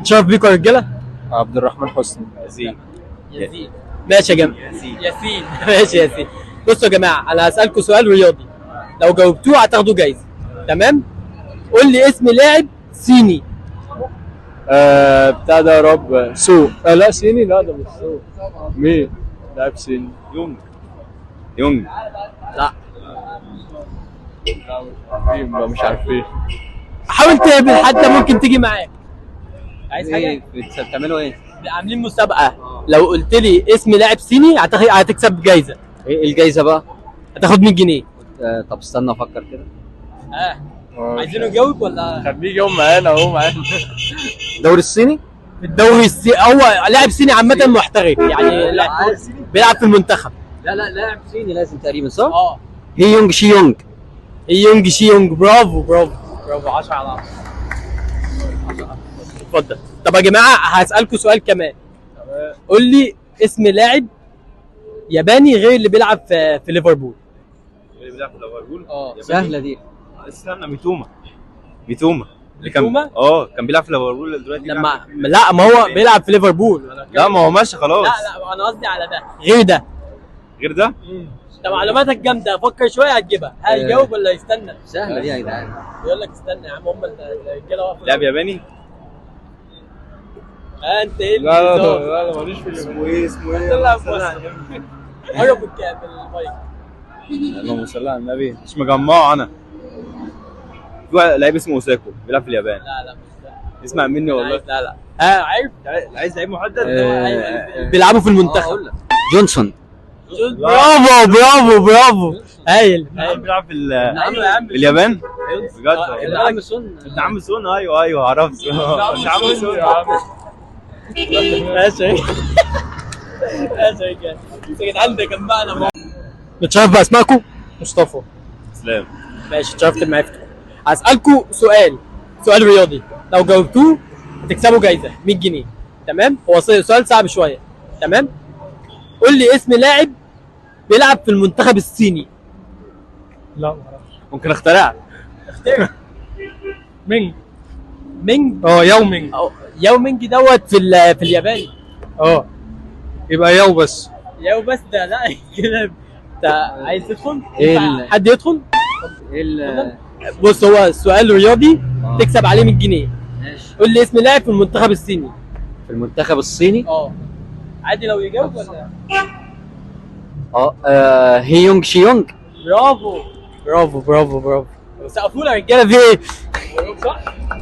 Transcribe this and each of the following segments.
نتشرف بيكم يا رجاله. عبد الرحمن حسني. ياسين. ماشي يا جماعه. ياسين. ماشي يا ياسين. بصوا يا جماعه، انا هسالكم سؤال رياضي، لو جاوبتوه هتاخدوا جايزه. تمام؟ قول لي اسم لاعب صيني. بتاع ده يا رب سو لا صيني، لا ده مش سو. مين؟ لاعب صيني. يونج. لا. مين بقى؟ مش عارفين. حاول تقابل حد ممكن تيجي معاك. عايز حاجه؟ بتعملوا ايه؟ عاملين مسابقه، لو قلت لي اسم لاعب صيني هتكسب جايزه. ايه الجايزه بقى؟ هتاخد 100 جنيه. طب استنى افكر كده. عايزينه يجاوب ولا؟ خليه يجاوب معانا اهو معانا. الدوري الصيني؟ الدوري الصيني، هو لاعب صيني عامه محترف يعني، بيلعب في المنتخب. لا لاعب صيني لازم تقريبا، صح؟ هي يونج شي يونج. يونج شي يونج. برافو برافو برافو. 10 على 10. اتفضل. طب يا جماعه هسالكم سؤال كمان. قول لي اسم لاعب ياباني غير اللي بيلعب في ليفربول. اللي بيلعب في ليفربول؟ سهله دي. استنى، ميتوما اللي كان ميتوما؟ كان بيلعب في ليفربول دلوقتي. لا ما هو بيلعب في ليفربول. لا ما هو ماشي خلاص. لا انا قصدي على ده غير ده. غير ده؟ انت معلوماتك جامده، فكر شويه هتجيبها. هيجاوب ولا يستنى؟ سهله دي يا جدعان. يقول لك استنى يا عم، هم الرجاله واقفه. لاعب ياباني؟ انت ايه لا لا النظام؟ لا لا ماليش في اسمه ايه؟ قرب المايك. اللهم صل على النبي، مش مجمعه انا. في لعيب اسمه اوساكو بيلعب في اليابان. لا مش ده. اسمع مني والله. لا عارف. عايز لعيب محدد؟ بيلعبوا في المنتخب. جونسون. برافو. هايل. بيلعب في عم اليابان؟ بجد؟ ابن عم سون. ابن عم سون. ايوه عرفت. ابن عم سون. ماشي. يا جدعان ده جمعنا. نتشرف باسمائكم. مصطفى. اسلام. ماشي، اتشرفت بمعرفتكم. هسألكم سؤال رياضي، لو جاوبتوه هتكسبوا جايزة 100 جنيه. تمام؟ هو سؤال صعب شوية. تمام؟ قول لي اسم لاعب بيلعب في المنتخب الصيني. لا معرفش. ممكن اخترع. اختار. مينج. يومينج. ياو مينج دوت في الياباني. يبقى يو بس. ياو بس ده لا كده. انت عايز تدخل؟ ايه حد يدخل؟ ايه بص، هو سؤال رياضي تكسب عليه 100 جنيه. ماشي. قول لي اسم لاعب في المنتخب الصيني. في المنتخب الصيني؟ عادي لو يجاوب ولا؟ هي يونج شي يونج. برافو. سقفوا لنا يا رجاله، في ايه؟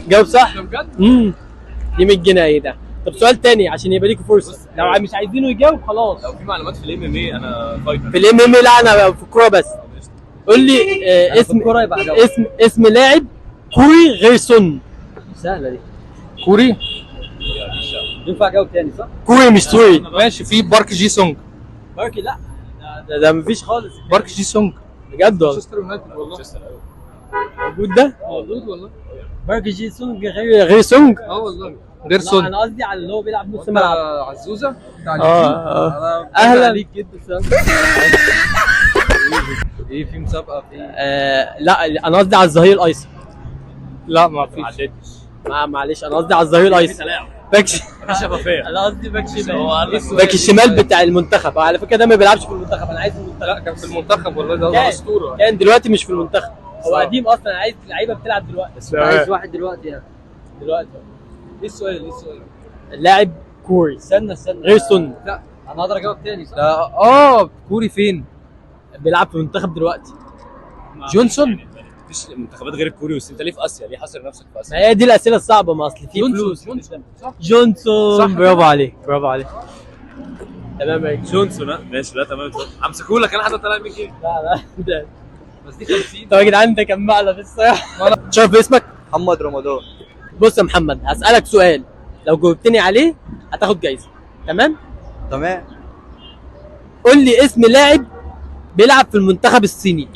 جاوب صح؟ بجد؟ دي 100 جنيه ايه ده؟ طب سؤال تاني عشان يبقى ليكوا فرصه، لو مش عايزينه يجاوب خلاص. لو في معلومات في الام ام اي انا فايتر. في الام ام لا، انا في الكوره بس. قول لي اسم لاعب كوري غير سون. سهله دي. كوري. ينفع اجاوب تاني صح؟ كوري مش سوري. ماشي، في بارك جي سونج. ماركي لا، ده مفيش خالص. بارك جي سونج. بجد والله؟ مانشستر يونايتد والله. موجود ده؟ موجود والله. ماركي جي سونج غير سونج؟ والله غير لا سون. انا قصدي على اللي هو بيلعب نص ملعب. عزوزه بتاع اهلا عليك جدا. ايه في مسابقه في لا انا قصدي على الظهير الايسر. لا ما فيش. معلش انا قصدي على الظهير الايسر. باك شفافيه. انا قصدي باك شمال. باك الشمال بتاع المنتخب. على فكره ده ما بيلعبش في المنتخب، انا عايز المنتخب. لا كان في المنتخب والله، ده اسطوره. كان دلوقتي مش في المنتخب، هو قديم اصلا. انا عايز لعيبه بتلعب دلوقتي. عايز واحد دلوقتي يعني. ايه السؤال؟ اللاعب كوري. استنى غير سن. لا انا اقدر اجاوب تاني صح؟ لا كوري فين؟ بيلعب في المنتخب دلوقتي. جونسون. مفيش منتخبات غير الكوري والصين. انت ليه في اسيا؟ ليه حاصر نفسك في اسيا؟ ما هي دي الاسئله الصعبه، ما اصل في فلوس. جونسون. برافو عليك. تمام يا جونسون. ماشي. لا تمام. همسكه لك انا حتى طلع 100 جنيه. لا ده بس دي 50. طب يا جدعان ده كان مقلب الصراحه. شوف اسمك. محمد رمضان. بص يا محمد، هسألك سؤال، لو جاوبتني عليه هتاخد جايزة. تمام؟ قول لي اسم لاعب بيلعب في المنتخب الصيني.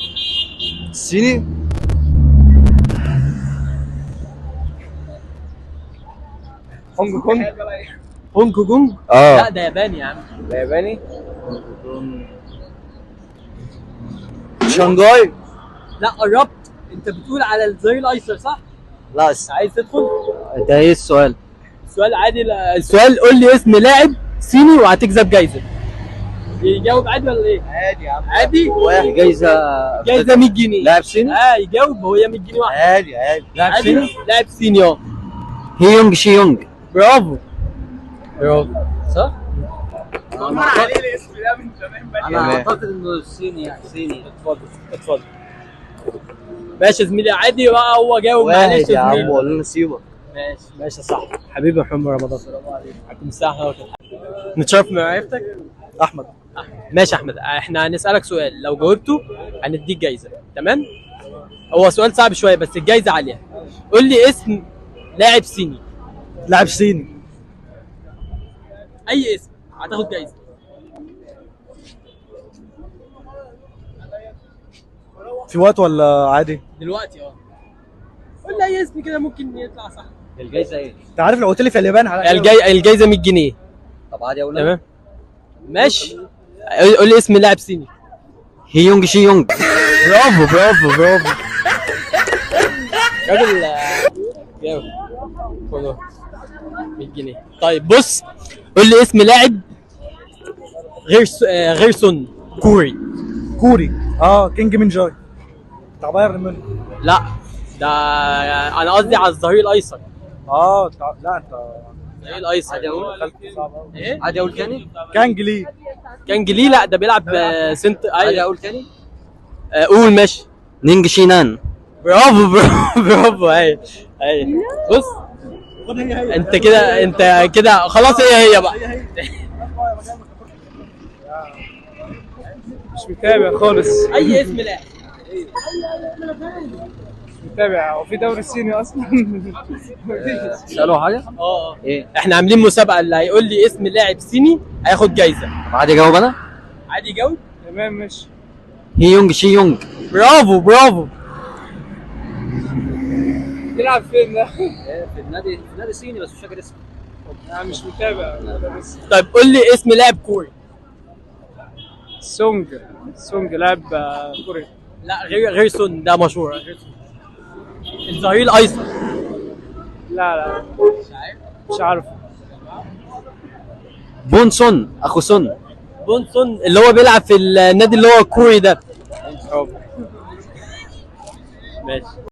هونج كونج. لا ده ياباني يا عم. ده ياباني. شانغهاي. لا قربت، انت بتقول على الظهير الايسر صح؟ لا عايز تدخل؟ ده ايه السؤال؟ السؤال عادي. السؤال قول لي اسم لاعب صيني وهتكسب جايزه. يجاوب عادي ولا ايه؟ عادي يا عم. عادي. جايزة 100 جنيه. لاعب صيني؟ يجاوب هو 100 جنيه واحد. عادي عادي. لاعب صيني؟ لاعب صيني اه. هيونج شي يونج. برافو. برافو. صح؟ مر عليه الاسم ده من زمان بقى. انا اعتقد انه صيني يعني صيني. اتفضل اتفضل. ماشي يا زميلي عادي بقى هو جاوب معلش واحد يا عم زميلي. والله نسيبك. ماشي ماشي يا صاحبي. حبيبي محمد رمضان. السلام عليكم. وعليكم السلام ورحمه الله وبركاته. نتشرف بمعرفتك. احمد. ماشي يا احمد، احنا هنسالك سؤال لو جاوبته هنديك جايزه، تمام؟ هو سؤال صعب شويه بس الجايزه عاليه. قول لي اسم لاعب صيني. لاعب صيني. اي اسم هتاخد جايزه. في وقت ولا عادي؟ دلوقتي اه. قول لي اي اسم كده ممكن يطلع صح. الجايزة ايه؟ انت عارف لو قلت لي في اليابان الجايزه 100 جنيه. طب عادي اقول تمام ماشي. قول لي اسم لاعب صيني. هيونج شي يونج. برافو برافو برافو. راجل جاوب. خلاص 100 جنيه. طيب بص قول لي اسم لاعب غير سن كوري. كوري. كينج من جاي. بتاع بايرن ميونخ. لا ده انا قصدي على الظهير الايسر. لا انت الظهير الايسر. عادي اقول. ايه؟ عادي اقول تاني؟ كانج لي. كان جلي. لا ده بيلعب سنت. عادي اقول تاني؟ قول ماشي. نينج شينان. برافو برافو برافو. اي بص انت كده خلاص هي بقى. مش متابع خالص. اي اسم لاعب. مش متابع. هو في دوري صيني اصلا؟ سألوا حاجة؟ اه ايه؟ احنا عاملين مسابقه اللي هيقول لي اسم لاعب صيني هياخد جايزه. طب عادي اجاوب انا؟ عادي جاوب. تمام ماشي. هيونج شي يونج. برافو برافو. يلعب فين ده؟ في النادي صيني بس مش فاكر اسمه. انا مش متابع بس. طيب قول لي اسم لاعب كوري. سونج لاعب كوري. لا غير سون ده مشهور. غير سون. الظهير الايسر. لا مش عارف. بونسون اخو سون. بونسون اللي هو بيلعب في النادي اللي هو الكوري ده. ماشي.